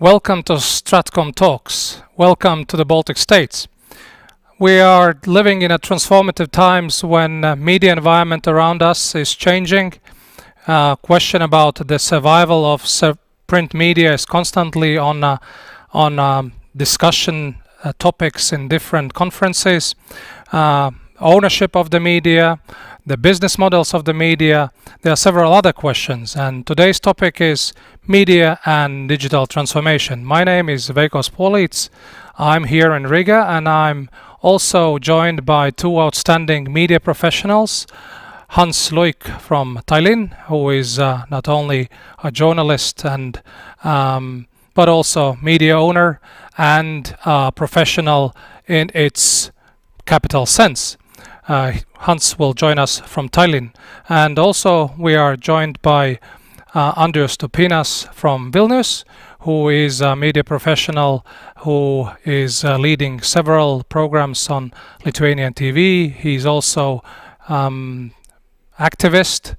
Welcome to Stratcom Talks. Welcome to the Baltic States. We are living in a transformative times when media environment around us is changing. Question about the survival of print media is constantly on discussion topics in different conferences. Ownership of the media, the business models of the media. There are several other questions, and today's topic is media and digital transformation. My name is Veiko Spolītis. I'm here in Riga, and I'm also joined by two outstanding media professionals. Luik from Tallinn, who is not only a journalist and but also media owner and professional in its capital sense. Hans will join us from Tallinn, and also we are joined by Andrius Tapinas from Vilnius, who is a media professional who is leading several programs on Lithuanian TV. He's also activist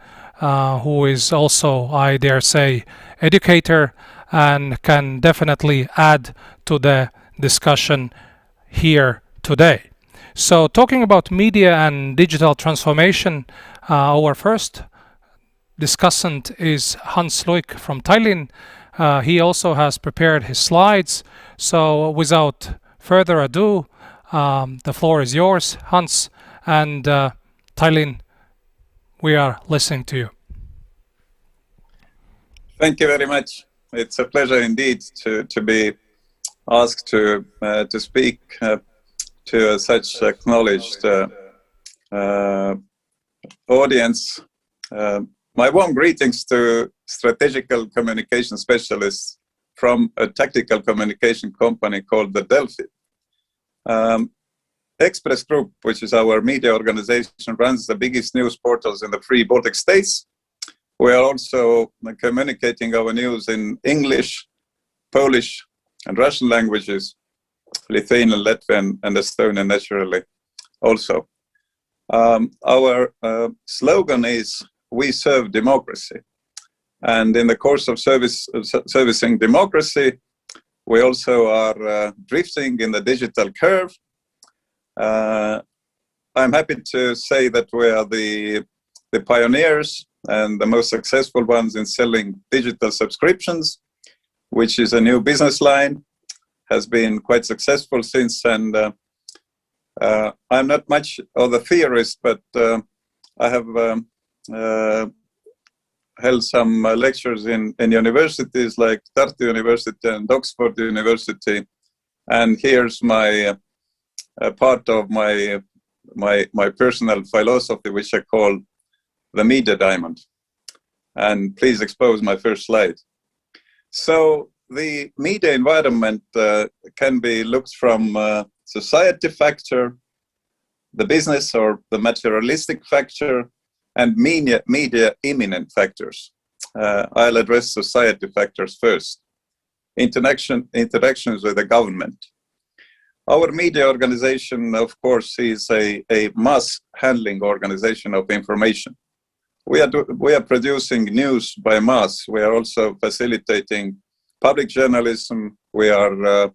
who is also, I dare say, educator, and can definitely add to the discussion here today. So talking about media and digital transformation, our first discussant is Luik from Tallinn. He also has prepared his slides. So without further ado, the floor is yours, Hans, and Tallinn, we are listening to you. Thank you very much. It's a pleasure indeed to be asked to speak to such acknowledged audience. My warm greetings to strategical communication specialists from a tactical communication company called the Delphi. Express Group, which is our media organization, runs the biggest news portals in the free Baltic states. We are also communicating our news in English, Polish, and Russian languages, Lithuanian, Latvian, and Estonian naturally also. Our slogan is "We serve democracy." And in the course of servicing democracy, we also are drifting in the digital curve. I'm happy to say that we are the pioneers and the most successful ones in selling digital subscriptions, which is a new business line, has been quite successful since. And I'm not much of a theorist, but I have held some lectures in universities like Tartu University and Oxford University. And here's my part of my personal philosophy, which I call the media diamond. And please expose my first slide. So the media environment can be looked from society factor, the business or the materialistic factor, and media imminent factors. I'll address society factors first. Interactions with the government. Our media organization, of course, is a mass handling organization of information. We are producing news by mass. We are also facilitating public journalism. We are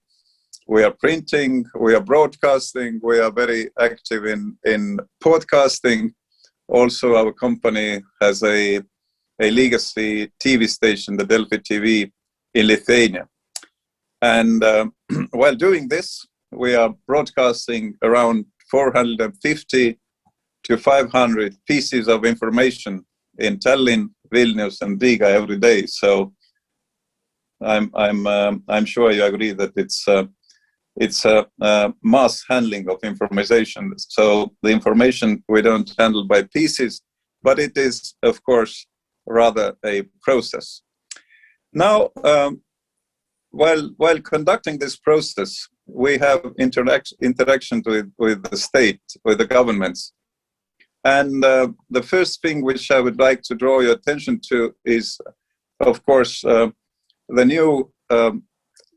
printing. We are broadcasting. We are very active in podcasting. Also, our company has a legacy TV station, the Delphi TV, in Lithuania. And while doing this, we are broadcasting around 450 to 500 pieces of information in Tallinn, Vilnius, and Riga every day. So I'm sure you agree that it's a mass handling of information. So the information we don't handle by pieces, but it is, of course, rather a process. Now, while conducting this process, we have interaction with the state, with the governments. And the first thing which I would like to draw your attention to is, of course, the new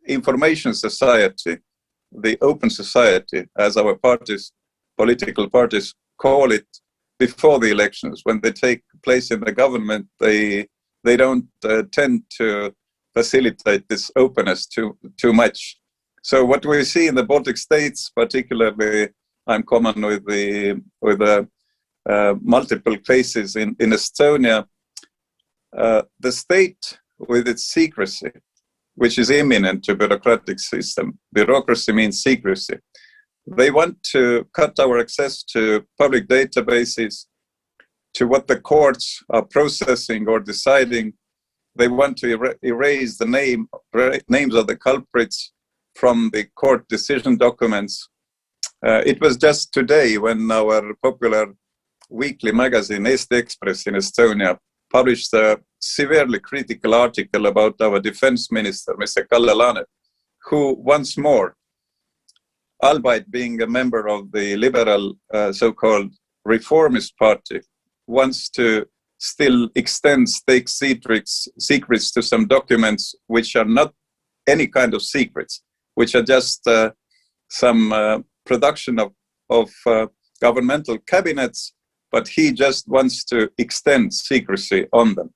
information society, the open society, as our political parties call it, before the elections. When they take place in the government, they don't tend to facilitate this openness too much. So what we see in the Baltic states, particularly, I'm common with the multiple cases in Estonia. The state, with its secrecy, which is imminent to bureaucratic system. Bureaucracy means secrecy. They want to cut our access to public databases, to what the courts are processing or deciding. They want to erase the names of the culprits from the court decision documents. It was just today when our popular weekly magazine, Eesti Express in Estonia, published a severely critical article about our defense minister, Mr. Kalle Laanet, who once more, albeit being a member of the liberal so-called reformist party, wants to still extend state secrets to some documents which are not any kind of secrets, which are just some production of governmental cabinets, but he just wants to extend secrecy on them.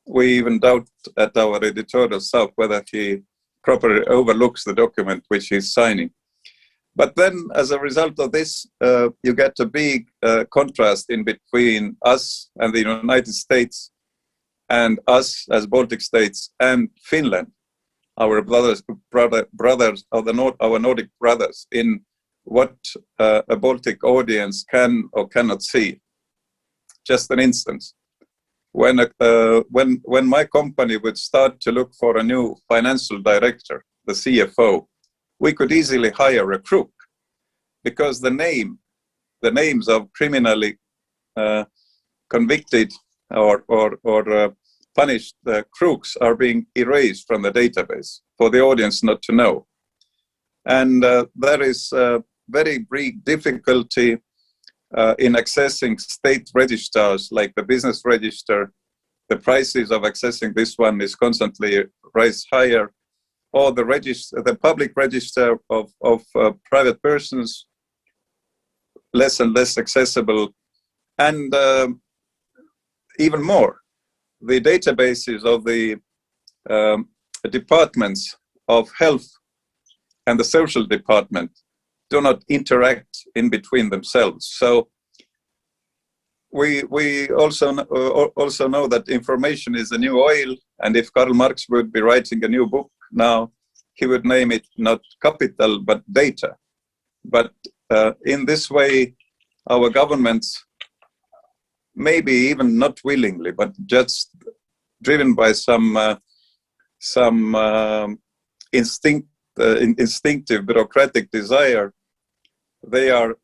We even doubt at our editorial staff whether he properly overlooks the document which he's signing. But then, as a result of this, you get a big contrast in between us and the United States, and us as Baltic states and Finland, our brothers of our Nordic brothers, in what a Baltic audience can or cannot see. Just an instance. When my company would start to look for a new financial director, the CFO, we could easily hire a crook, because the names of criminally convicted or punished crooks are being erased from the database for the audience not to know. And there is a very big difficulty in accessing state registers like the business register. The prices of accessing this one is constantly rise higher. Or the public register of private persons, less and less accessible. And even more, the databases of the departments of health and the social department do not interact in between themselves. So we also know that information is the new oil, and if Karl Marx would be writing a new book now, he would name it not capital but data. But in this way, our governments, maybe even not willingly, but just driven by some instinctive bureaucratic desire, they are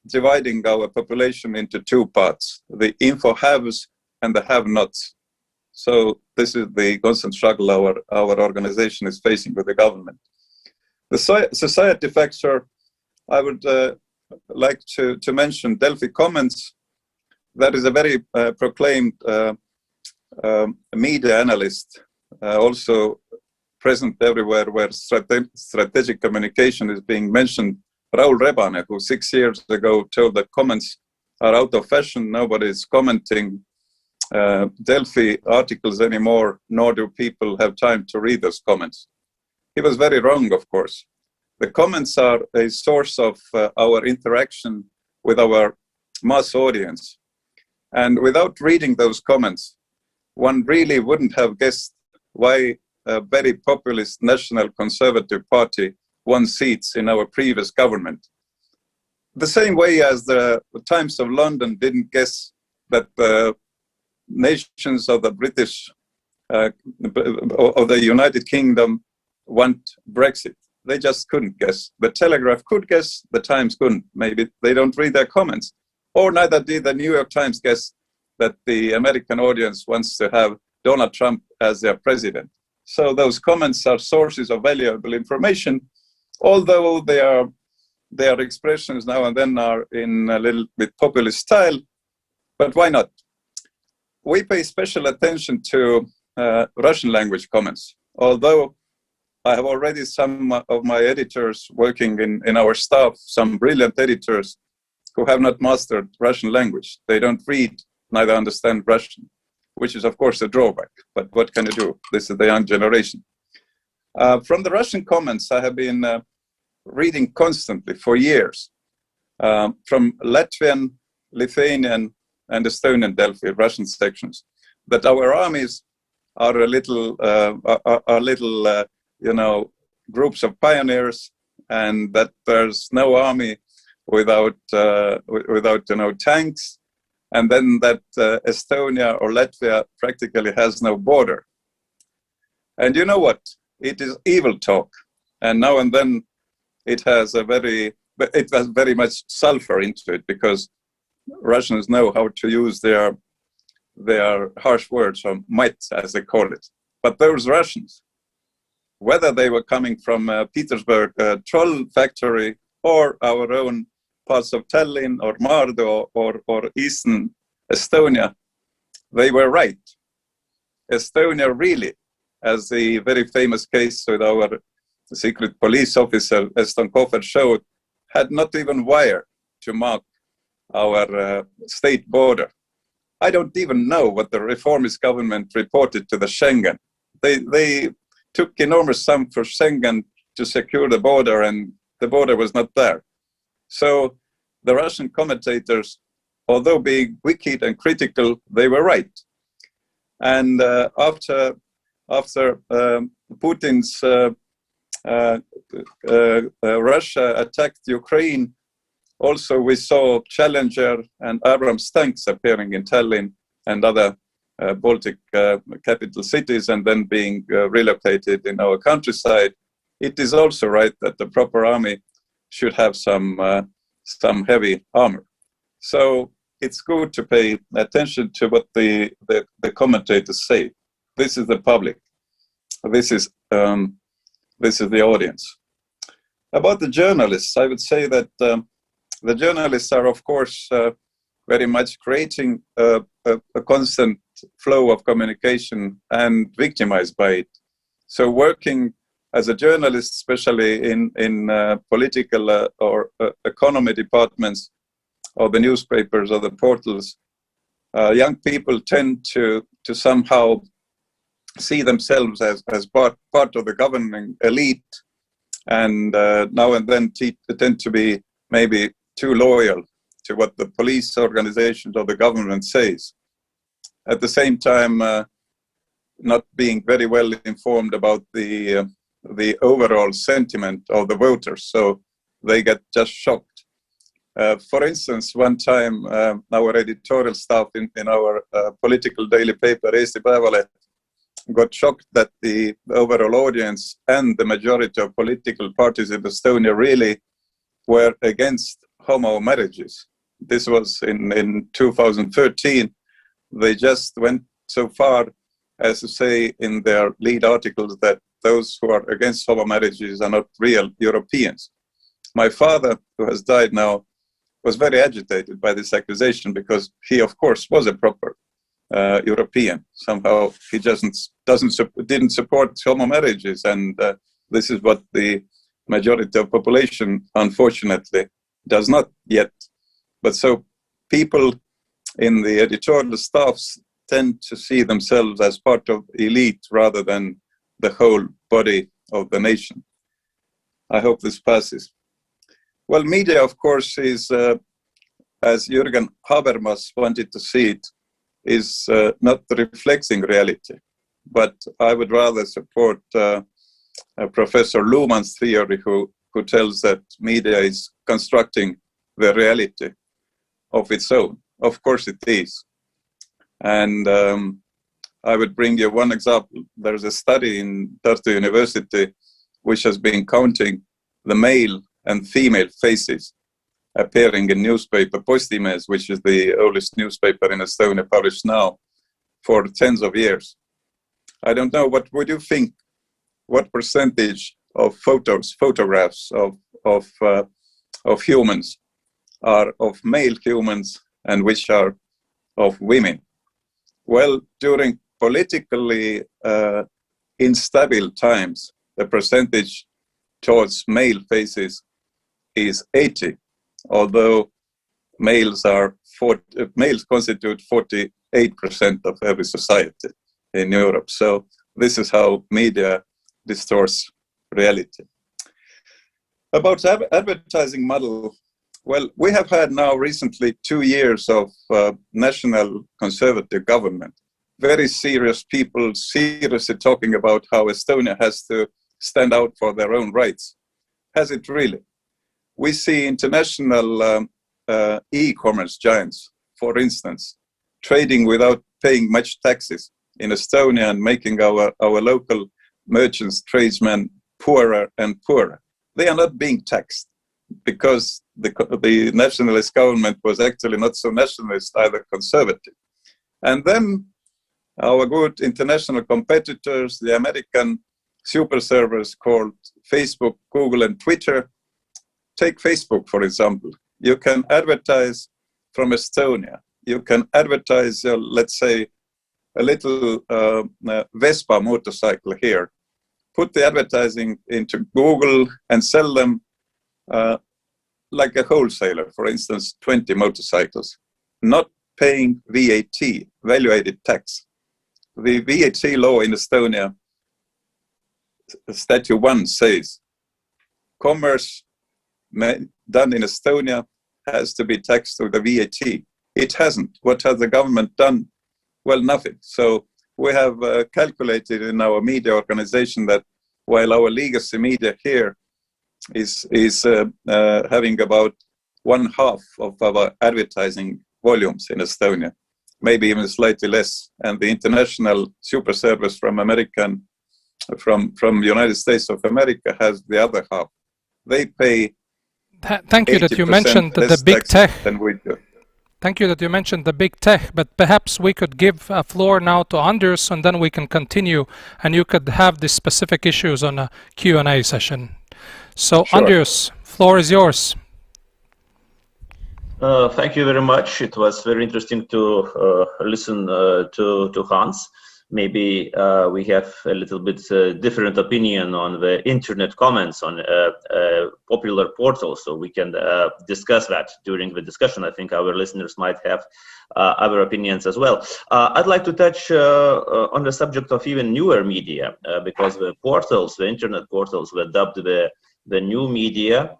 dividing our population into two parts: the info haves and the have-nots. So this is the constant struggle our organization is facing with the government. The society factor, I would like to mention Delphi Comments. That is a very proclaimed media analyst, also present everywhere where strategic communication is being mentioned. Raul Rebane, who 6 years ago told that comments are out of fashion, nobody is commenting Delphi articles anymore, nor do people have time to read those comments. He was very wrong, of course. The comments are a source of our interaction with our mass audience. And without reading those comments, one really wouldn't have guessed why a very populist National Conservative Party won seats in our previous government. The same way as the Times of London didn't guess that the nations of the British, of the United Kingdom want Brexit. They just couldn't guess. The Telegraph could guess, the Times couldn't. Maybe they don't read their comments. Or neither did the New York Times guess that the American audience wants to have Donald Trump as their president. So those comments are sources of valuable information, although their expressions now and then are in a little bit populist style. But why not? We pay special attention to Russian language comments, although I have already some of my editors working in our staff, some brilliant editors who have not mastered Russian language. They don't read, neither understand Russian. which is, of course, a drawback. But what can you do? This is the young generation. From the Russian comments, I have been reading constantly for years, from Latvian, Lithuanian, and Estonian Delphi, Russian sections, that our armies are little, groups of pioneers, and that there's no army without tanks, and then that Estonia or Latvia practically has no border. And you know what? It is evil talk, and now and then it has very much sulfur into it, because Russians know how to use their harsh words, or might, as they call it. But those Russians, whether they were coming from Petersburg troll factory, or our own parts of Tallinn or Maardu or Eastern Estonia, they were right. Estonia really, as the very famous case with our secret police officer Eston Kohver showed, had not even wire to mark our state border. I don't even know what the reformist government reported to the Schengen. They took enormous sum for Schengen to secure the border, and the border was not there. So the Russian commentators, although being wicked and critical, they were right. And after Putin's Russia attacked Ukraine, also we saw Challenger and Abrams tanks appearing in Tallinn and other Baltic capital cities, and then being relocated in our countryside. It is also right that the proper army should have some heavy armor. So it's good to pay attention to what the commentators say. This is the public. This is the audience. About the journalists, I would say that the journalists are, of course, very much creating a constant flow of communication and victimized by it. So working as a journalist, especially in political or economy departments of the newspapers or the portals, young people tend to somehow see themselves as part of the governing elite, and now and then tend to be maybe too loyal to what the police organizations or the government says. At the same time, not being very well informed about the overall sentiment of the voters, so they get just shocked. For instance, one time our editorial staff in our political daily paper, Eesti Päevaleht, got shocked that the overall audience and the majority of political parties in Estonia really were against homo marriages. This was in 2013. They just went so far as to say in their lead articles that those who are against homo marriages are not real Europeans. My father, who has died now, was very agitated by this accusation, because he, of course, was a proper European. Somehow he didn't support homo marriages, and this is what the majority of population, unfortunately, does not yet. But so people in the editorial staffs tend to see themselves as part of elite rather than the whole body of the nation. I hope this passes. Well, media, of course, is, as Jürgen Habermas wanted to see it, is not reflecting reality. But I would rather support Professor Luhmann's theory, who tells that media is constructing the reality of its own. Of course it is. And I would bring you one example. There's a study in Tartu University which has been counting the male and female faces appearing in newspaper Postimees, which is the oldest newspaper in Estonia, published now for tens of years. I don't know, what would you think? What percentage of photographs of humans are of male humans and which are of women? Well, during politically instable times, the percentage towards male faces is 80, although males constitute 48% of every society in Europe. So this is how media distorts reality. About advertising model, well, we have had now recently 2 years of national conservative government. Very serious people seriously talking about how Estonia has to stand out for their own rights. Has it really? We see international e-commerce giants, for instance, trading without paying much taxes in Estonia and making our local merchants, tradesmen poorer and poorer. They are not being taxed because the nationalist government was actually not so nationalist, either conservative. And then our good international competitors, the American super servers called Facebook, Google, and Twitter. Take Facebook, for example. You can advertise from Estonia. You can advertise, let's say, a little Vespa motorcycle here. Put the advertising into Google and sell them like a wholesaler, for instance, 20 motorcycles, not paying VAT, value-added tax. The VAT law in Estonia, Statute 1 says, commerce done in Estonia has to be taxed with the VAT. It hasn't. What has the government done? Well, nothing. So we have calculated in our media organization that while our legacy media here is having about 1/2 of our advertising volumes in Estonia, maybe even slightly less, and the international super service from United States of America has the other half. They pay. Thank you that you mentioned the big tech. Than we do. Thank you that you mentioned the big tech, but perhaps we could give a floor now to Andrius, and then we can continue, and you could have the specific issues on a Q&A session. So, sure. Andrius, floor is yours. Thank you very much. It was very interesting to listen to Hans. Maybe we have a little bit different opinion on the internet comments on popular portals, so we can discuss that during the discussion. I think our listeners might have other opinions as well. I'd like to touch on the subject of even newer media, because the portals, the internet portals, were dubbed the new media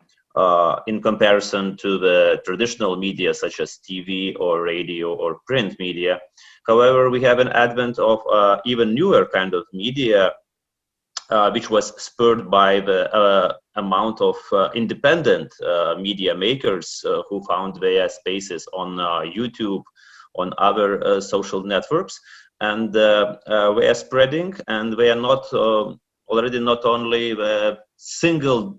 in comparison to the traditional media such as TV or radio or print media. However, we have an advent of even newer kind of media, which was spurred by the amount of independent media makers who found their spaces on YouTube, on other social networks, and we are spreading, and we are not already not only the single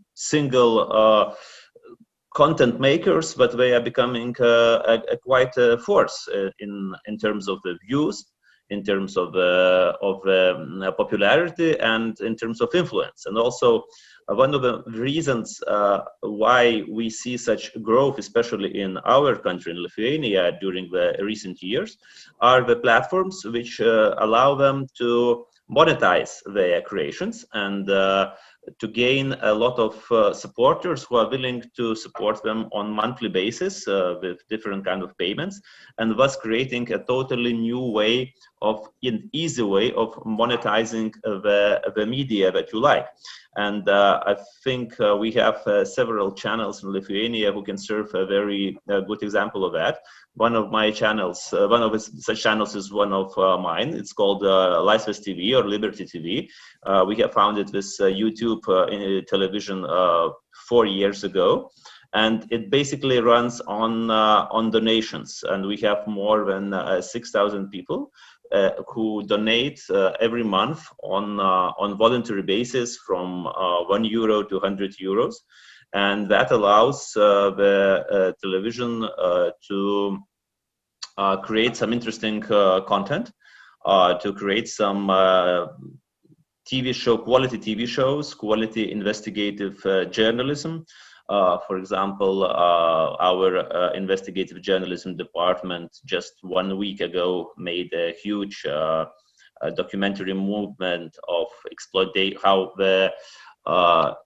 content makers, but they are becoming quite a force in terms of the views, in terms of popularity, and in terms of influence. And also one of the reasons why we see such growth, especially in our country, in Lithuania, during the recent years, are the platforms which allow them to monetize their creations and to gain a lot of supporters who are willing to support them on monthly basis with different kind of payments, and thus creating a totally new way of, an easy way of monetizing the media that you like. And I think we have several channels in Lithuania who can serve a very good example of that. One of my channels, such channels is one of mine. It's called Laisvės TV or Liberty TV. We have founded this YouTube television 4 years ago, and it basically runs on donations. And we have more than 6,000 people who donate every month on voluntary basis from €1 to €100. And that allows the television to create some interesting content, to create some quality TV shows, quality investigative journalism. For example, our investigative journalism department just 1 week ago made a huge documentary movement of how the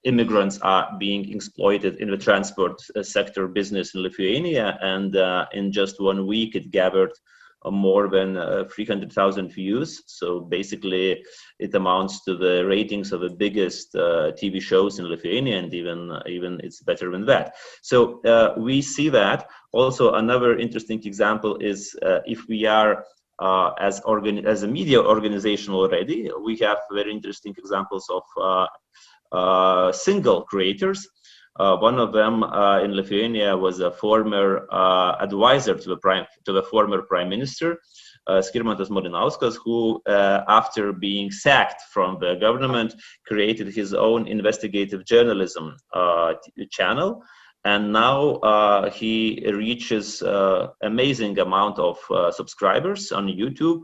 immigrants are being exploited in the transport sector business in Lithuania, and in just 1 week it gathered more than 300,000 views. So basically it amounts to the ratings of the biggest TV shows in Lithuania, and even it's better than that. So we see that. Also, another interesting example is if we are as a media organization already, we have very interesting examples of single creators. One of them in Lithuania was a former advisor to the former prime minister, Skirmantas Malinauskas, who, after being sacked from the government, created his own investigative journalism channel. And now he reaches amazing amount of subscribers on YouTube.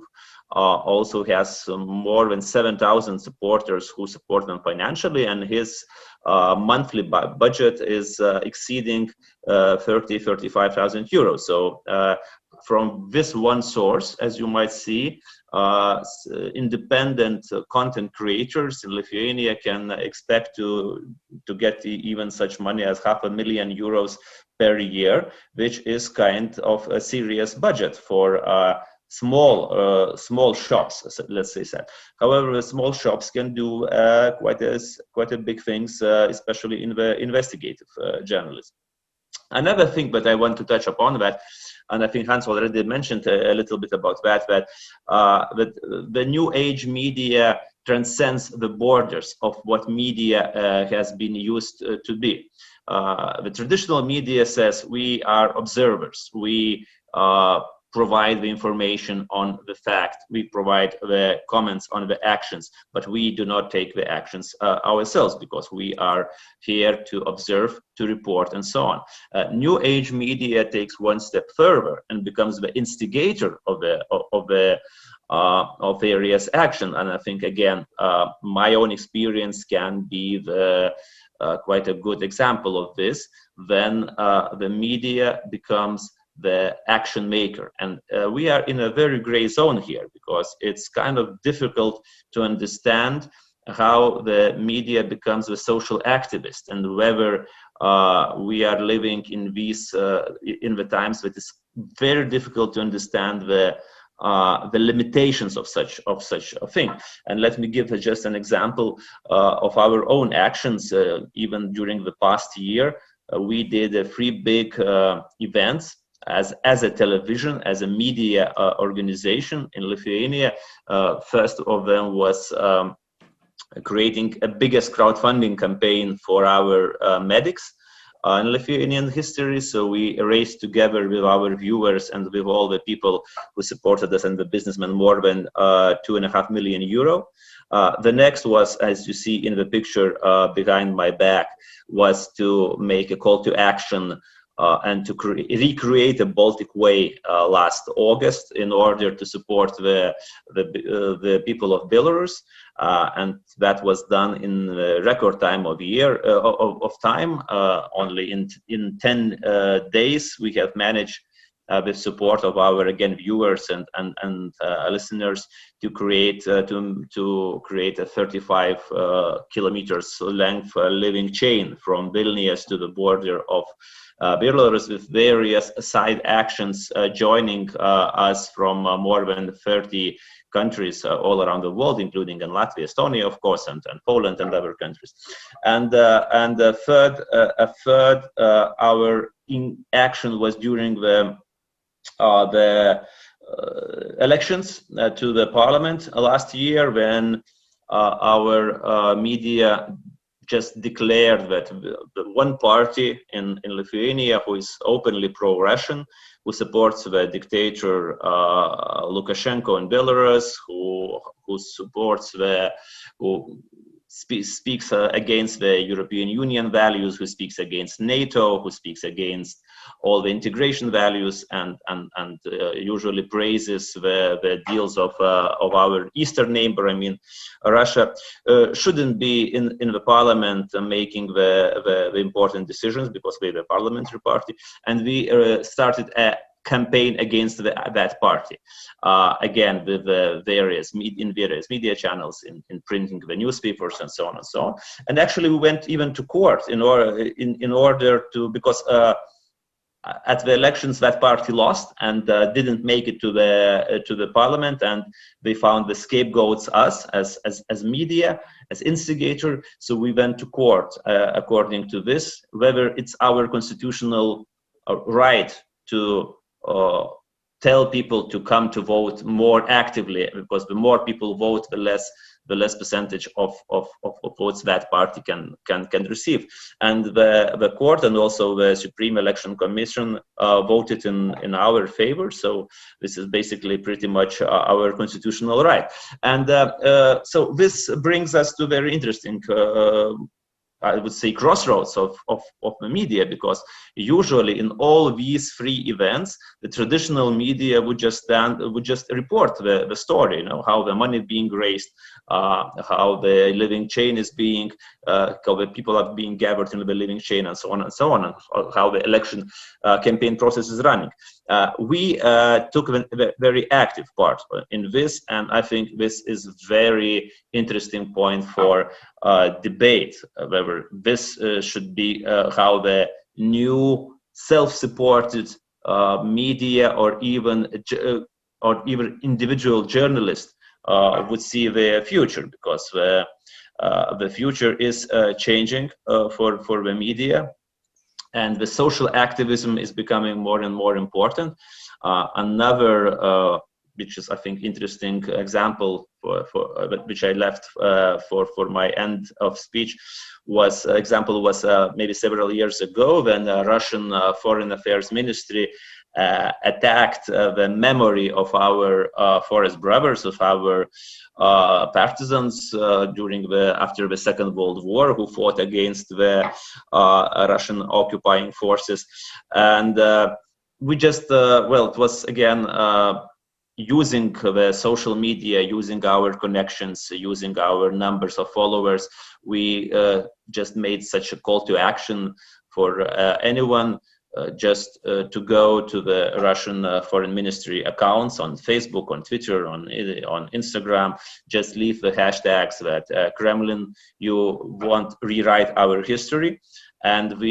Also has more than 7,000 supporters who support them financially, and his monthly budget is exceeding 35,000 euros. So from this one source, as you might see, independent content creators in Lithuania can expect to get even such money as €500,000 per year, which is kind of a serious budget for small shops, let's say that. However, small shops can do quite a big things, especially in the investigative journalism. Another thing that I want to touch upon that, and I think Hans already mentioned a little bit about that the new age media transcends the borders of what media has been used to be. The traditional media says we are observers, we provide the information on the fact, we provide the comments on the actions, but we do not take the actions ourselves, because we are here to observe, to report, and so on. New age media takes one step further and becomes the instigator of various action. And I think, again, my own experience can be quite a good example of this. Then the media becomes the action maker, and we are in a very gray zone here, because it's kind of difficult to understand how the media becomes a social activist, and whether we are living in these in the times that it's very difficult to understand the limitations of such a thing. And let me give just an example of our own actions. Even during the past year, we did 3 big events as a television, as a media organization in Lithuania. First of them was creating a biggest crowdfunding campaign for our medics in Lithuanian history. So we raised together with our viewers and with all the people who supported us and the businessmen more than €2.5 million. The next was, as you see in the picture behind my back, was to make a call to action and to recreate a Baltic Way last August in order to support the people of Belarus, and that was done in a record time of time. Only in 10 days we have managed, with support of our viewers and listeners, to create a 35 kilometers length living chain from Vilnius to the border of Belarus, with various side actions joining us from more than 30 countries all around the world, including in Latvia, Estonia, of course, and Poland and other countries. And a third our action was during the elections to the parliament last year, when our media just declared that the one party in Lithuania who is openly pro-Russian, who supports the dictator Lukashenko in Belarus, who speaks against the European Union values, who speaks against NATO, who speaks against all the integration values, and usually praises the deals of our eastern neighbor. I mean, Russia shouldn't be in the parliament making the important decisions, because we're the parliamentary party. And we started campaign against that party. Again, with various media channels, in printing the newspapers and so on and so on. And actually, we went even to court in order to, because at the elections that party lost and didn't make it to the parliament, and they found the scapegoats us as media, as instigator. So we went to court according to this, whether it's our constitutional right to tell people to come to vote more actively, because the more people vote, the less percentage of votes that party can receive. And the court and also the Supreme Election Commission voted in our favor. So this is basically pretty much our constitutional right. And so this brings us to very interesting I would say crossroads of the media, because usually in all these three events, the traditional media would just report the story, you know, how the money is being raised, how the living chain is being, how the people are being gathered in the living chain, and so on and so on, and how the election campaign process is running. We took a very active part in this, and I think this is a very interesting point for debate, whether this should be how the new self-supported media or even individual journalists would see the future, because the future is changing for the media, and the social activism is becoming more and more important. Another which is, I think, interesting example which I left for my end of speech was maybe several years ago, when Russian Foreign Affairs Ministry attacked the memory of our forest brothers, of our partisans after the Second World War, who fought against the Russian occupying forces. And we just it was again using the social media, using our connections, using our numbers of followers. We just made such a call to action for anyone just to go to the Russian Foreign Ministry accounts on Facebook, on Twitter, on Instagram. Just leave the hashtags that Kremlin, you want rewrite our history. And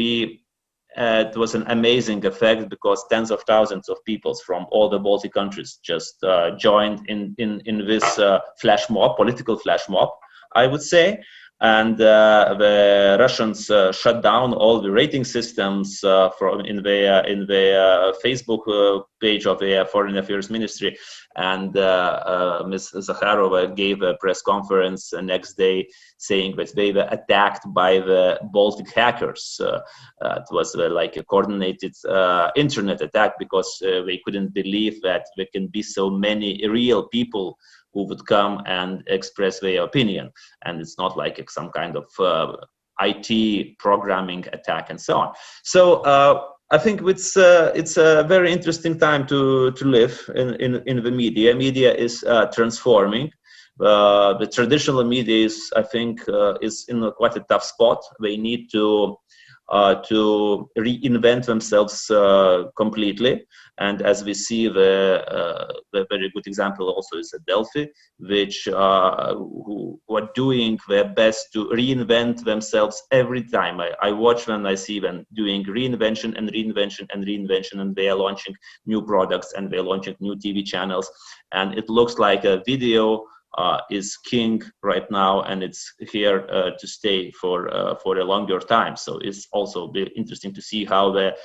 it was an amazing effect, because tens of thousands of people from all the Baltic countries just joined in this political flash mob, I would say. And the Russians shut down all the rating systems in the Facebook page of the Foreign Affairs Ministry. And Ms. Zakharova gave a press conference the next day saying that they were attacked by the Baltic hackers. It was like a coordinated internet attack, because they couldn't believe that there can be so many real people who would come and express their opinion, and it's not like some kind of IT programming attack and so on. So I think it's a very interesting time to live in the media. Media is transforming. The traditional media is, I think, is in quite a tough spot. They need to reinvent themselves completely. And as we see, the very good example also is Delphi, which who are doing their best to reinvent themselves every time. I watch when I see them doing reinvention, and they are launching new products, and they're launching new TV channels. And it looks like a video is king right now, and it's here to stay for a longer time. So it's also interesting to see how the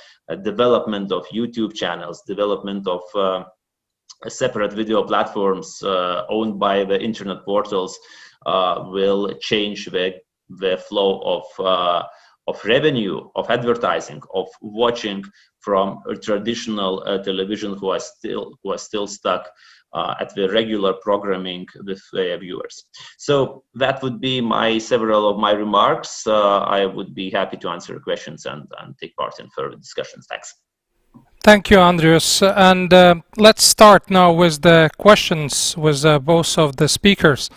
development of YouTube channels, development of separate video platforms owned by the internet portals will change the flow of revenue, of advertising, of watching from traditional television, who are still stuck at the regular programming with their viewers. So that would be several of my remarks. I would be happy to answer questions and take part in further discussions. Thanks. Thank you, Andrius. And let's start now with the questions with both of the speakers.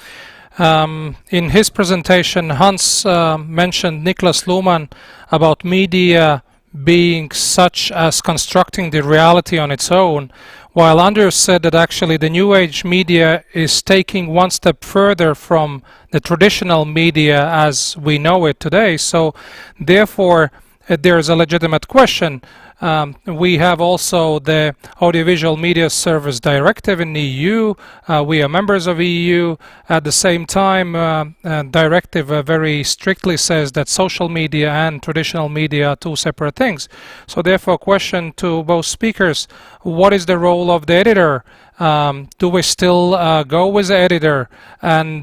In his presentation, Hans mentioned Niklas Luhmann about media being such as constructing the reality on its own, while Andrius said that actually the new age media is taking one step further from the traditional media as we know it today. So therefore there is a legitimate question. We have also the Audiovisual Media Service Directive in the EU. We are members of EU. At the same time, directive very strictly says that social media and traditional media are two separate things. So therefore, question to both speakers, what is the role of the editor? Do we still go with the editor? And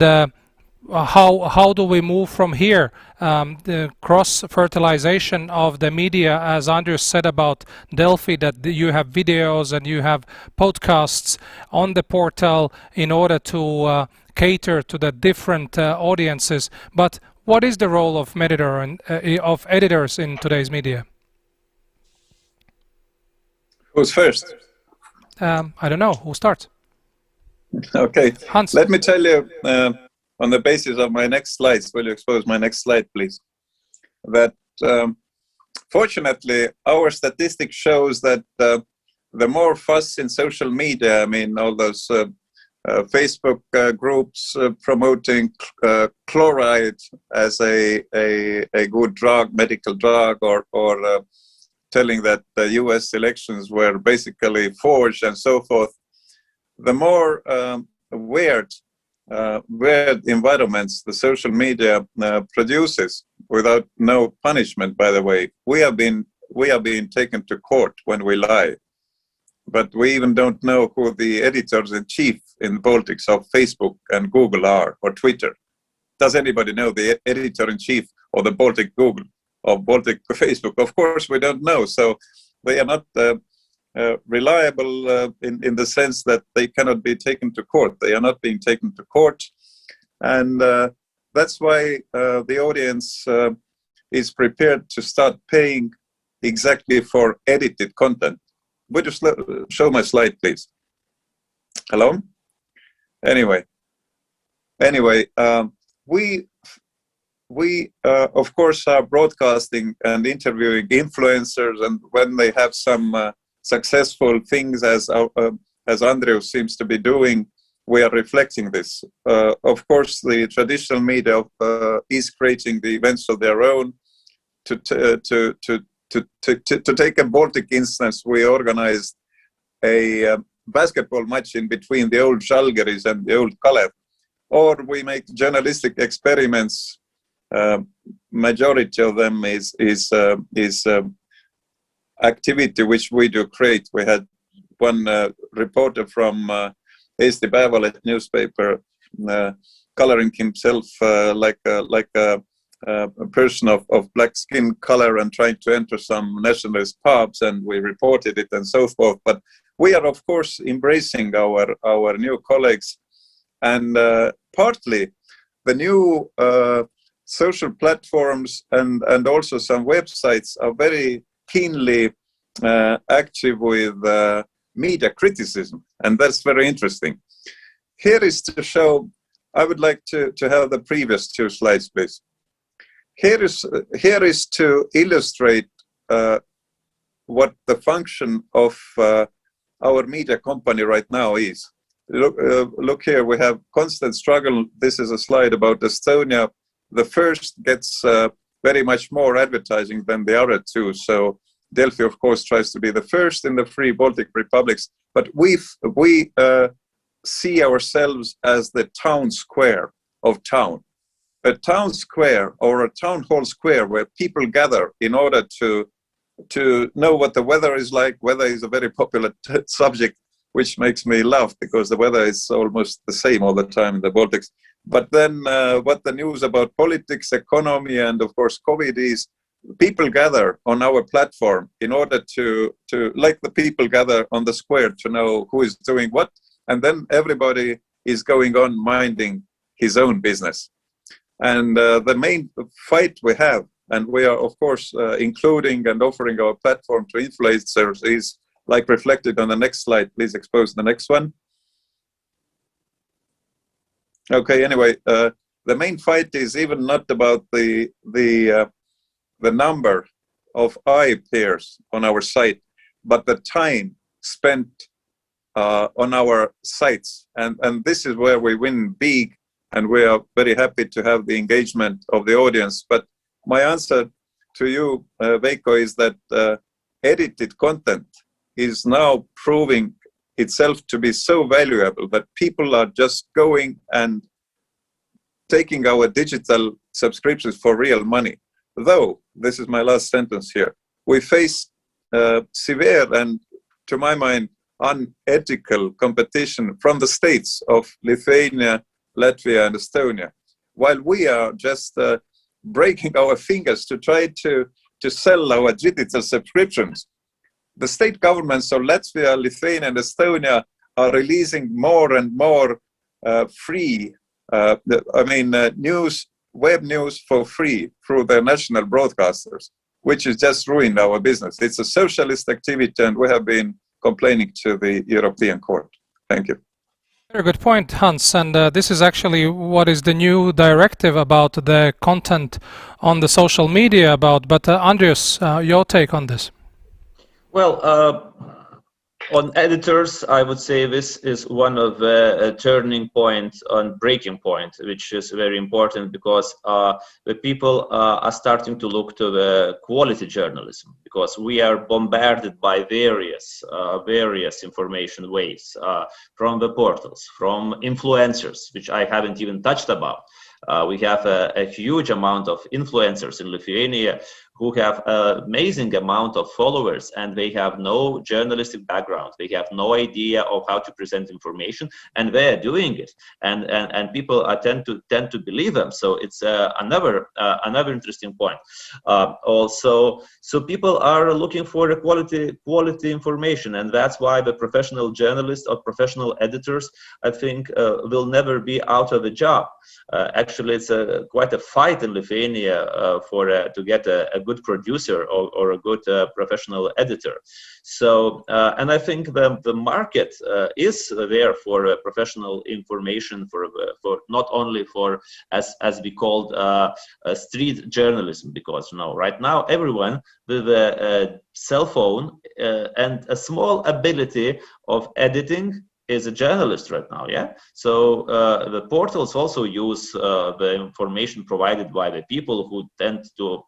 how do we move from here? The cross-fertilization of the media, as Andrius said about Delphi, that you have videos and you have podcasts on the portal in order to cater to the different audiences. But what is the role of editor and of editors in today's media? Who's first? I don't know. Who starts? Okay, Hans. Let me tell you, on the basis of my next slides, will you expose my next slide, please? That fortunately, our statistics shows that the more fuss in social media, I mean, all those Facebook groups promoting chloride as a good drug, medical drug, or telling that the US elections were basically forged and so forth, the more weird environments the social media produces without no punishment, by the way. We are being taken to court when we lie, but we even don't know who the editors-in-chief in the Baltics of Facebook and Google are, or Twitter. Does anybody know the editor-in-chief of the Baltic Google or Baltic Facebook? Of course we don't know. So they are not reliable in the sense that they cannot be taken to court. They are not being taken to court. And that's why the audience is prepared to start paying exactly for edited content. Would you show my slide, please? Hello? Anyway, we of course are broadcasting and interviewing influencers, and when they have some successful things, as Andrius seems to be doing, we are reflecting this. Of course, the traditional media is creating the events of their own. To take a Baltic instance, we organized a basketball match in between the old Žalgiris and the old Kalev, or we make journalistic experiments. Majority of them is activity which we do create. We had one reporter from Eesti Päevaleht newspaper coloring himself like a person of black skin color and trying to enter some nationalist pubs, and we reported it and so forth. But we are of course embracing our new colleagues, and partly the new social platforms and also some websites are very keenly active with media criticism, and that's very interesting. Here is to show, I would like to have the previous two slides, please. Here is to illustrate what the function of our media company right now is. Look here, we have constant struggle. This is a slide about Estonia. The first gets very much more advertising than the other two. So Delphi, of course, tries to be the first in the three Baltic republics, but we see ourselves as the town square of town. A town square or a town hall square where people gather in order to know what the weather is like. Weather is a very popular subject, which makes me laugh because the weather is almost the same all the time in the Baltics. But then what the news about politics, economy, and of course COVID is, people gather on our platform in order to like the people gather on the square to know who is doing what, and then everybody is going on minding his own business. And the main fight we have, and we are of course including and offering our platform to influencers, is like reflected on the next slide. Please expose the next one. Okay, anyway, the main fight is even not about the number of eye pairs on our site, but the time spent on our sites. And this is where we win big, and we are very happy to have the engagement of the audience. But my answer to you, Veiko, is that edited content is now proving itself to be so valuable that people are just going and taking our digital subscriptions for real money. Though, this is my last sentence here, we face severe and, to my mind, unethical competition from the states of Lithuania, Latvia, and Estonia, while we are just breaking our fingers to try to sell our digital subscriptions. The state governments of Latvia, Lithuania, and Estonia are releasing more and more free, news, web news for free through their national broadcasters, which has just ruined our business. It's a socialist activity, and we have been complaining to the European Court. Thank you. Very good point, Hans. And this is actually what is the new directive about the content on the social media about. But Andrius, your take on this? Well, on editors, I would say this is one of the turning points and breaking point, which is very important because the people are starting to look to the quality journalism, because we are bombarded by various information ways from the portals, from influencers, which I haven't even touched about. We have a huge amount of influencers in Lithuania who have an amazing amount of followers, and they have no journalistic background. They have no idea of how to present information, and they are doing it, and people tend to believe them. So it's another interesting point. Also, so people are looking for a quality information, and that's why the professional journalists or professional editors, I think, will never be out of a job. Actually, it's quite a fight in Lithuania to get a good producer or a good professional editor. So, and I think the market is there for professional information, for not only for as we called street journalism, because right now everyone with a cell phone and a small ability of editing is a journalist right now, yeah? So the portals also use the information provided by the people who tend to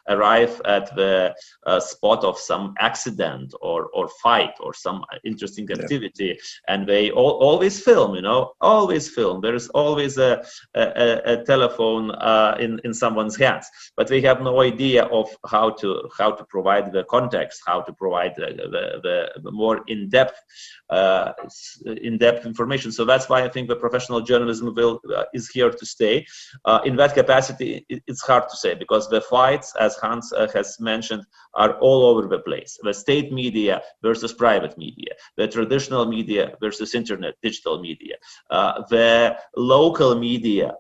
arrive at the spot of some accident or fight or some interesting activity, and they always film, always film. There is always a telephone in someone's hands, but they have no idea of how to provide the context, how to provide the more in-depth information. So that's why I think the professional journalism is here to stay. In that capacity, it's hard to say, because the fights, as Hans has mentioned, are all over the place. The state media versus private media, the traditional media versus internet, digital media, the local media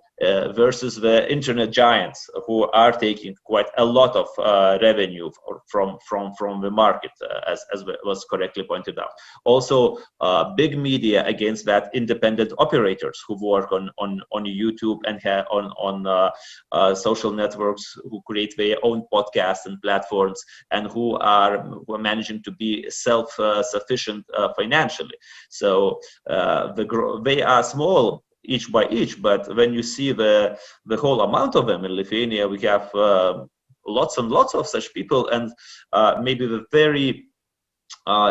versus the internet giants, who are taking quite a lot of revenue from the market, as was correctly pointed out. Also, big media against that independent operators who work on YouTube and on social networks, who create their own podcasts and platforms, and who are managing to be self-sufficient financially. So they are small each by each, but when you see the whole amount of them in Lithuania, we have lots and lots of such people, and maybe the very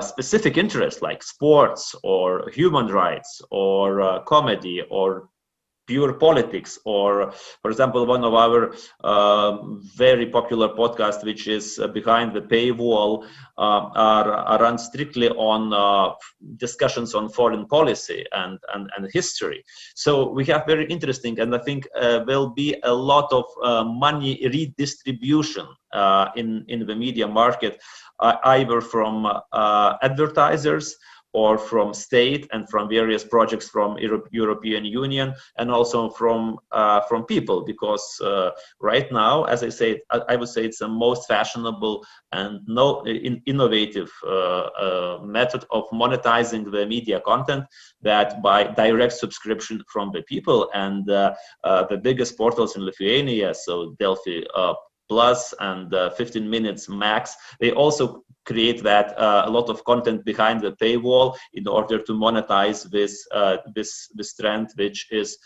specific interests like sports or human rights or comedy or pure politics, or, for example, one of our very popular podcasts, which is behind the paywall, are run strictly on discussions on foreign policy and history. So we have very interesting, and I think there'll be a lot of money redistribution in the media market, either from advertisers or from state and from various projects from European Union, and also from people, because right now, as I say, I would say it's the most fashionable and innovative method of monetizing the media content, that by direct subscription from the people. And the biggest portals in Lithuania, so Delphi, plus and 15 minutes max. They also create that a lot of content behind the paywall in order to monetize this trend, which is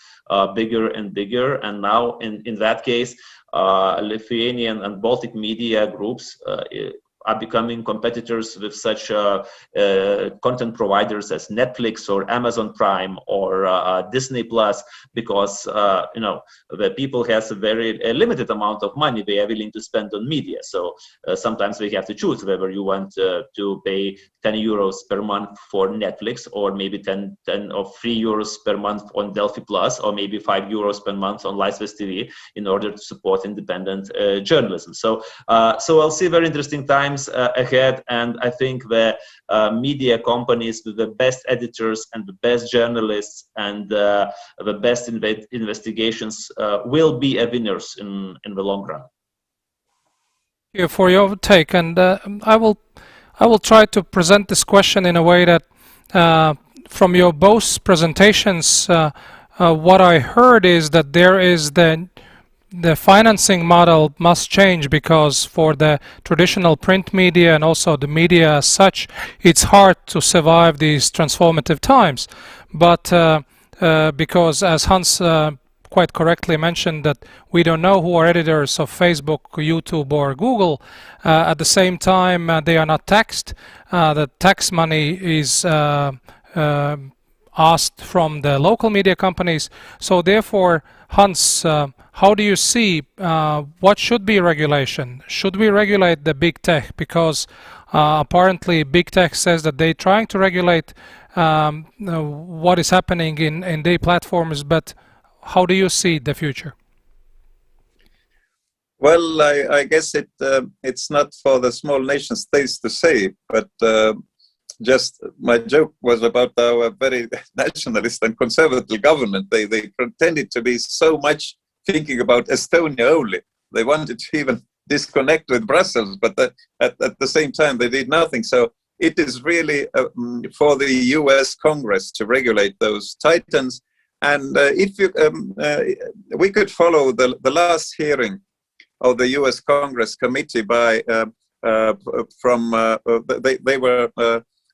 bigger and bigger. And now in that case, Lithuanian and Baltic media groups are becoming competitors with such content providers as Netflix or Amazon Prime or Disney Plus, because the people has a very limited amount of money they are willing to spend on media. So sometimes they have to choose whether you want to pay 10 euros per month for Netflix, or maybe 10 or 3 euros per month on Delphi Plus, or maybe 5 euros per month on Laisvės TV in order to support independent journalism. So I'll see very interesting times ahead, and I think the media companies with the best editors and the best journalists and the best investigations will be winners in the long run. Thank you for your take, and I will try to present this question in a way that from your both presentations, what I heard is that there is the financing model must change, because for the traditional print media and also the media as such, it's hard to survive these transformative times. But because, as Hans quite correctly mentioned, that we don't know who are editors of Facebook, YouTube or Google, at the same time they are not taxed. The tax money is asked from the local media companies. So therefore, Hans, how do you see what should be regulation? Should we regulate the big tech? Because apparently big tech says that they're trying to regulate what is happening in their platforms, but how do you see the future? Well, I guess it's not for the small nation states to say, but just my joke was about our very nationalist and conservative government. They pretended to be so much thinking about Estonia only. They wanted to even disconnect with Brussels, but at the same time they did nothing. So it is really for the US Congress to regulate those titans. And if you, we could follow the last hearing of the US Congress committee by they were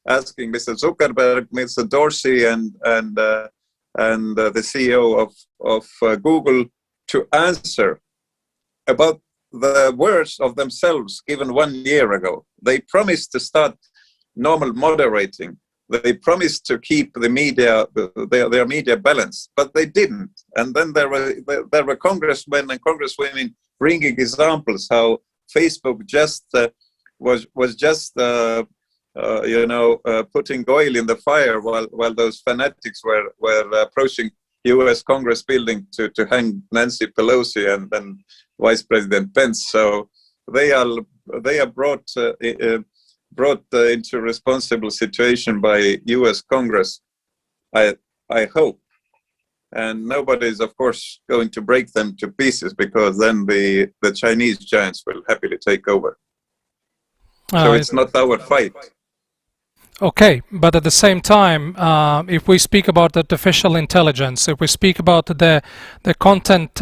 asking Mr. Zuckerberg, Mr. Dorsey, and the CEO of Google to answer about the words of themselves given 1 year ago. They promised to start normal moderating. They promised to keep the media, their media balanced, but they didn't. And then there were congressmen and congresswomen bringing examples how Facebook just was just putting oil in the fire while those fanatics were approaching U.S. Congress building to hang Nancy Pelosi and Vice President Pence. So they are brought into a responsible situation by U.S. Congress, I hope. And nobody is, of course, going to break them to pieces, because then the Chinese giants will happily take over. So it's not our fight. Okay, but at the same time, if we speak about artificial intelligence, if we speak about the content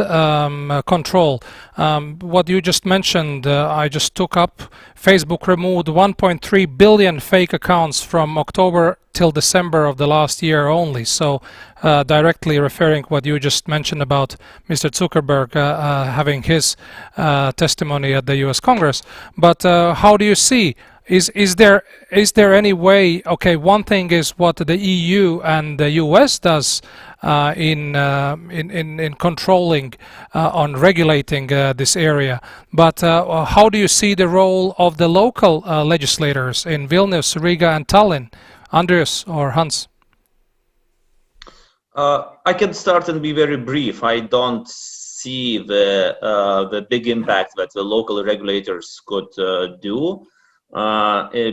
control, what you just mentioned, I just took up. Facebook removed 1.3 billion fake accounts from October till December of the last year only. So directly referring what you just mentioned about Mr. Zuckerberg having his testimony at the US Congress. But how do you see? Is there any way? Okay, one thing is what the EU and the US does in controlling on regulating this area, but how do you see the role of the local legislators in Vilnius, Riga, and Tallinn? Andrius or Hans? I can start and be very brief. I don't see the big impact that the local regulators could do.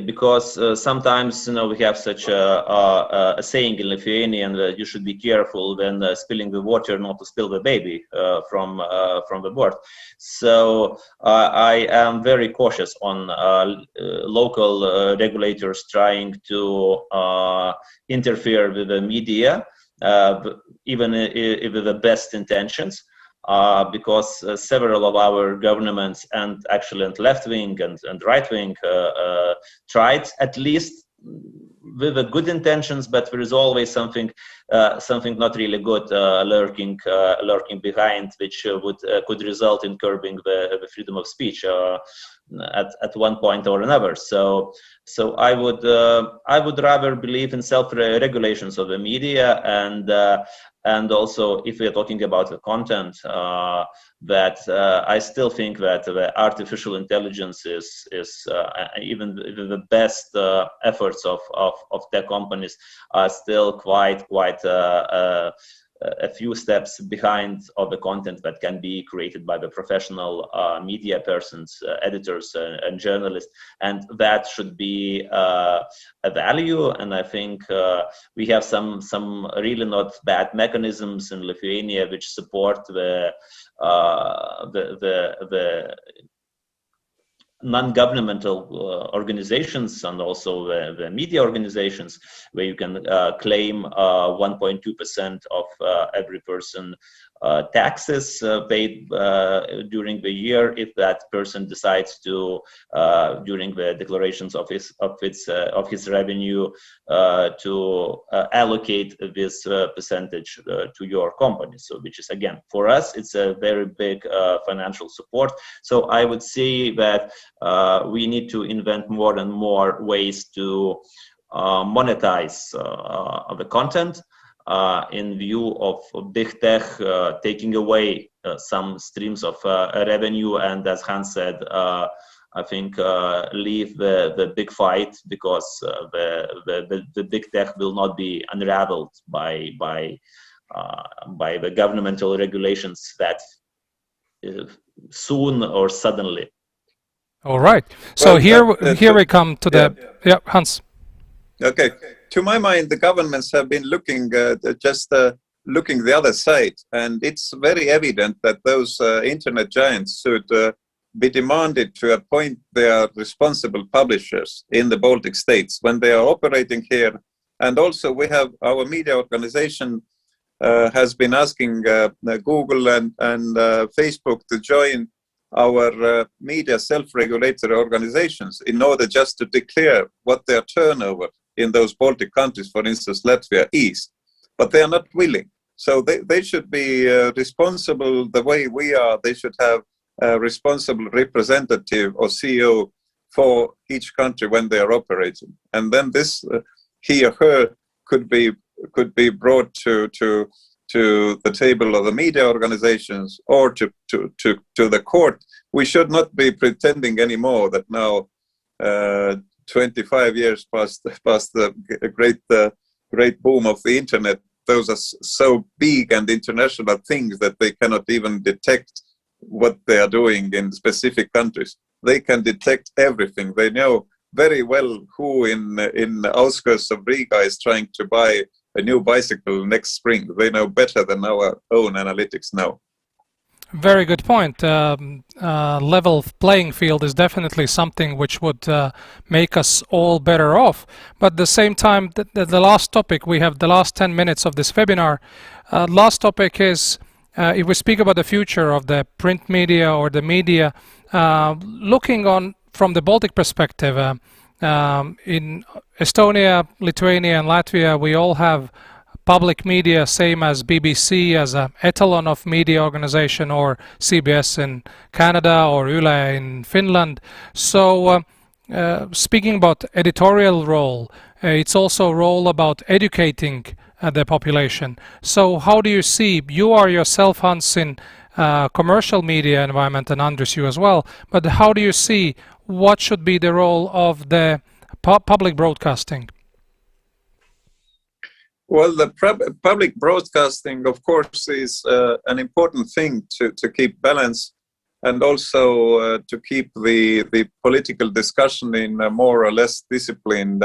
Because sometimes we have such a saying in Lithuanian that you should be careful when spilling the water, not to spill the baby from the board. So I am very cautious on local regulators trying to interfere with the media, even with the best intentions. because several of our governments and left-wing and right-wing tried, at least with the good intentions, but there is always something not really good lurking behind, which could result in curbing the freedom of speech at one point or another. So I would rather believe in self-regulations of the media, and also, if we are talking about the content, that I still think that the artificial intelligence is even the best efforts of tech companies are still quite a few steps behind of the content that can be created by the professional media persons, editors, and journalists, and that should be a value. And I think we have some really not bad mechanisms in Lithuania which support the non-governmental organizations and also the media organizations, where you can claim 1.2% of every person taxes paid during the year if that person decides to, during the declarations of his revenue, to allocate this percentage to your company. So, which is, again, for us, it's a very big financial support. So I would say that we need to invent more and more ways to monetize the content, in view of big tech taking away some streams of revenue, and as Hans said, I think leave the big fight, because the big tech will not be unraveled by the governmental regulations that soon or suddenly. All right. So here we come to the Hans. Okay. To my mind, the governments have been looking looking the other side, and it's very evident that those internet giants should be demanded to appoint their responsible publishers in the Baltic states when they are operating here. And also, we have our media organization has been asking Google and Facebook to join our media self-regulatory organizations in order just to declare what their turnover in those Baltic countries, for instance, Latvia, is. But they are not willing. So they should be responsible the way we are. They should have a responsible representative or CEO for each country when they are operating. And then this, he or her, could be brought to the table of the media organizations or to the court. We should not be pretending anymore that now 25 years past the great boom of the internet, those are so big and international things that they cannot even detect what they are doing in specific countries. They can detect everything. They know very well who in the outskirts of Riga is trying to buy a new bicycle next spring. They know better than our own analytics now. Very good point. Level playing field is definitely something which would make us all better off. But at the same time, the last topic, we have the last 10 minutes of this webinar. Last topic is, if we speak about the future of the print media or the media, looking on from the Baltic perspective, in Estonia, Lithuania and Latvia, we all have public media, same as BBC as an etalon of media organization, or CBS in Canada or Yle in Finland. So speaking about editorial role, it's also a role about educating the population. So how do you see, you are yourself, Hans, in commercial media environment, and Andrius, you as well, but how do you see what should be the role of the public broadcasting? Well, the public broadcasting, of course, is an important thing to keep balance, and also to keep the political discussion in a more or less disciplined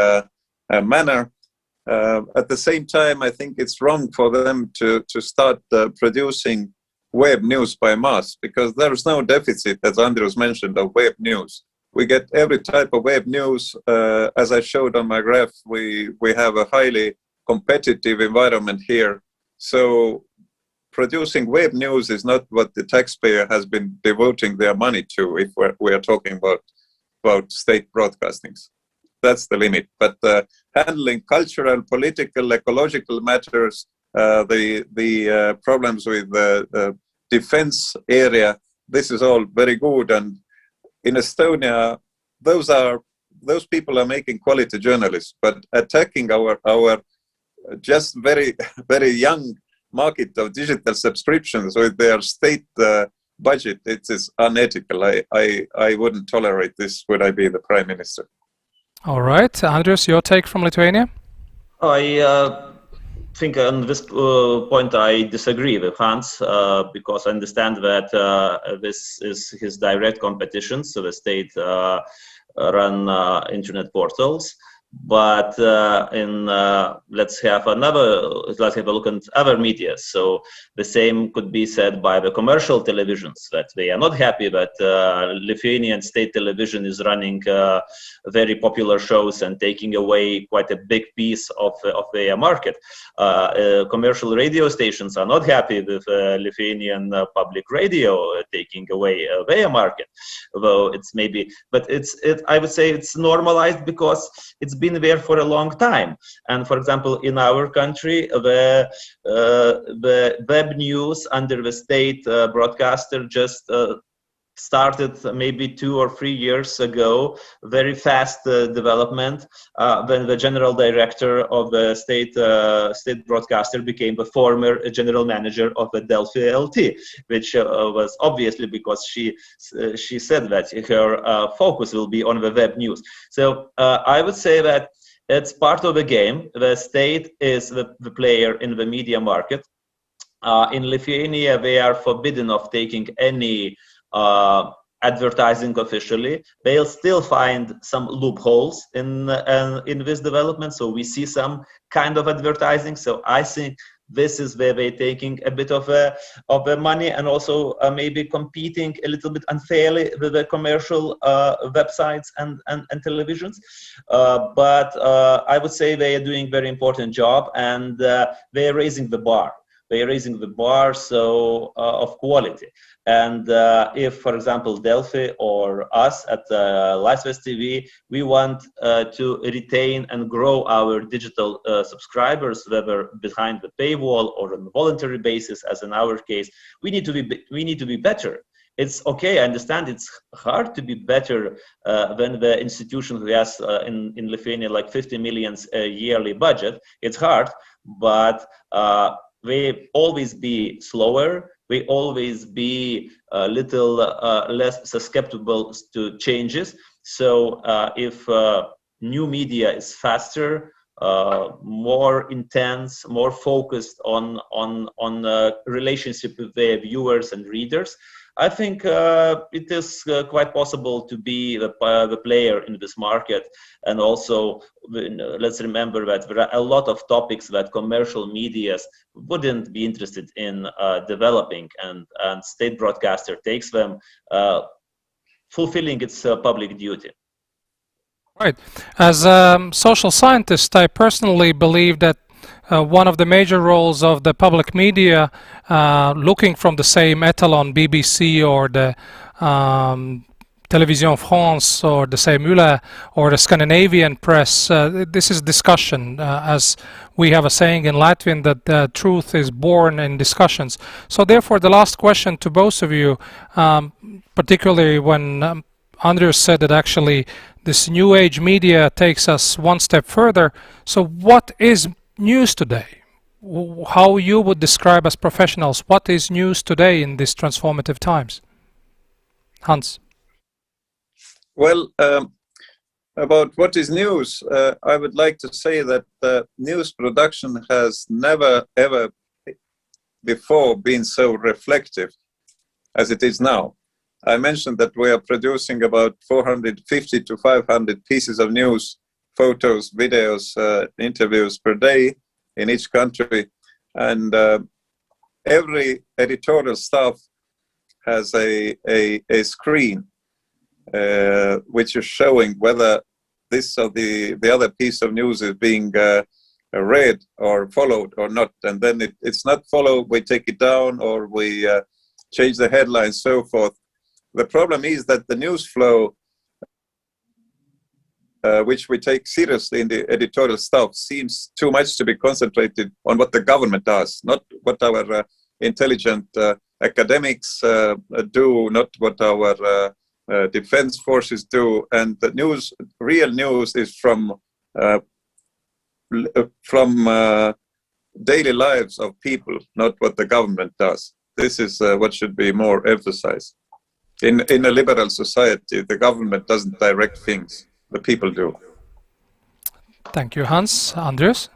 manner. At the same time, I think it's wrong for them to start producing web news by mass, because there is no deficit, as Andrius mentioned, of web news. We get every type of web news. As I showed on my graph, we have a highly competitive environment here. So producing web news is not what the taxpayer has been devoting their money to if we are talking about state broadcastings. That's the limit. But handling cultural, political, ecological matters, the problems with the defense area, this is all very good. And in Estonia, those people are making quality journalists, but attacking our just very, very young market of digital subscriptions with their state budget, it is unethical. I wouldn't tolerate this would I be the Prime Minister. All right. Andrius, your take from Lithuania? I think on this point I disagree with Hans because I understand that this is his direct competition, so the state run internet portals. But let's have a look at other media. So the same could be said by the commercial televisions, that they are not happy that Lithuanian state television is running very popular shows and taking away quite a big piece of their market. Commercial radio stations are not happy with Lithuanian public radio taking away their market. Though it's maybe, but I would say it's normalized because it's been there for a long time. And for example, in our country, the web news under the state broadcaster just started maybe 2 or 3 years ago, very fast development, when the general director of the state broadcaster became the former general manager of the Delphi LT, which was obviously because she said that her focus will be on the web news. So I would say that it's part of the game. The state is the player in the media market. In Lithuania, they are forbidden of taking any advertising officially. They'll still find some loopholes in this development, so we see some kind of advertising. So I think this is where they're taking a bit of the money, and also maybe competing a little bit unfairly with the commercial websites and televisions. But I would say they are doing a very important job, and they are raising the bar. They are raising the bar of quality. And if, for example, Delphi or us at Laisvės TV, we want to retain and grow our digital subscribers, whether behind the paywall or on a voluntary basis, as in our case, we need to be better. It's okay. I understand it's hard to be better than the institution who has in Lithuania like 50 million yearly budget. It's hard, but we always be slower. We always be a little less susceptible to changes. So if new media is faster, more intense, more focused on relationship with their viewers and readers, I think it is quite possible to be the player in this market. And also, let's remember that there are a lot of topics that commercial medias wouldn't be interested in developing, and state broadcaster takes them, fulfilling its public duty. Right. As a social scientist, I personally believe that one of the major roles of the public media, looking from the same etalon, BBC or the Télévision France or the same Yle or the Scandinavian press, this is discussion, as we have a saying in Latvian that the truth is born in discussions. So therefore, the last question to both of you, particularly when Andrius said that actually this new age media takes us one step further. So what is news today? How you would describe as professionals, what is news today in these transformative times? Hans? Well, about what is news, I would like to say that news production has never ever before been so reflective as it is now. I mentioned that we are producing about 450 to 500 pieces of news, photos, videos, interviews per day in each country. And every editorial staff has a screen which is showing whether this or the other piece of news is being read or followed or not. And then it's not followed, we take it down, or we change the headlines, so forth. The problem is that the news flow, which we take seriously in the editorial stuff, seems too much to be concentrated on what the government does, not what our intelligent academics do, not what our defense forces do. And the news, real news, is from daily lives of people, not what the government does. This is what should be more emphasized. In a liberal society, the government doesn't direct things, the people do. Thank you, Hans. Andrius?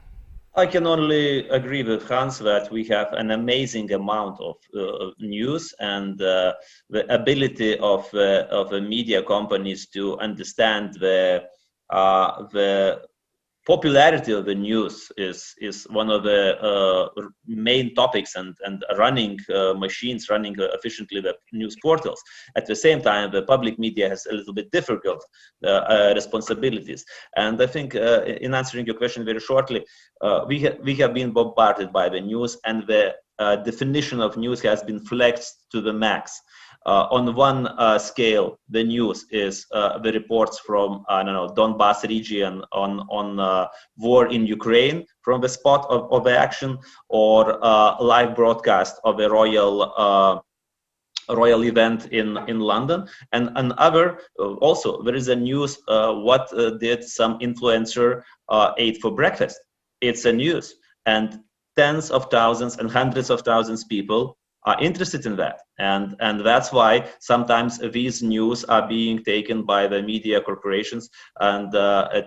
I can only agree with Hans that we have an amazing amount of news, and the ability of the media companies to understand the popularity of the news is one of the main topics, and running machines, running efficiently the news portals. At the same time, the public media has a little bit difficult responsibilities. And I think in answering your question very shortly, we have been bombarded by the news, and the definition of news has been flexed to the max. On one scale, the news is the reports from Donbass region on war in Ukraine from the spot of the action, or live broadcast of a royal event in London. And other also there is a news what did some influencer ate for breakfast. It's a news, and tens of thousands and hundreds of thousands of people are interested in that, and that's why sometimes these news are being taken by the media corporations and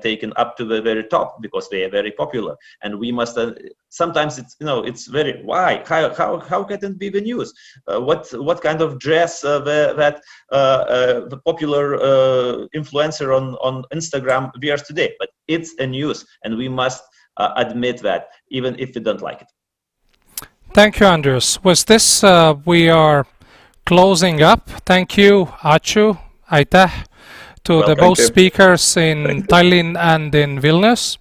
taken up to the very top, because they are very popular. And we must sometimes it's very how can it be the news? What kind of dress that the popular influencer on Instagram wears today? But it's a news, and we must admit that, even if we don't like it. Thank you, Andrius. With this, we are closing up. Thank you, Ačiū, Aitäh, to the both speakers in Tallinn and in Vilnius.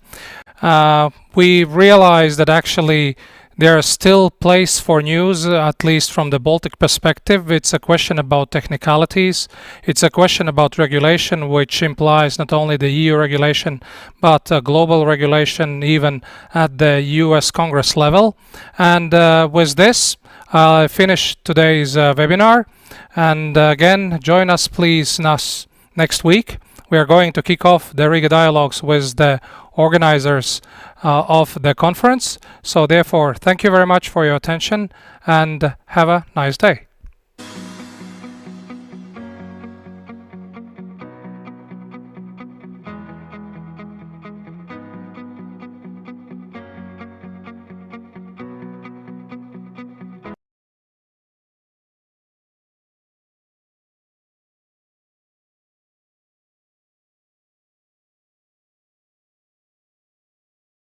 We realize that actually there is still place for news, at least from the Baltic perspective. It's a question about technicalities. It's a question about regulation, which implies not only the EU regulation, but global regulation, even at the US Congress level. And with this, I finish today's webinar. And again, join us, please, next week. We are going to kick off the Riga Dialogues with the organizers of the conference. So therefore, thank you very much for your attention, and have a nice day.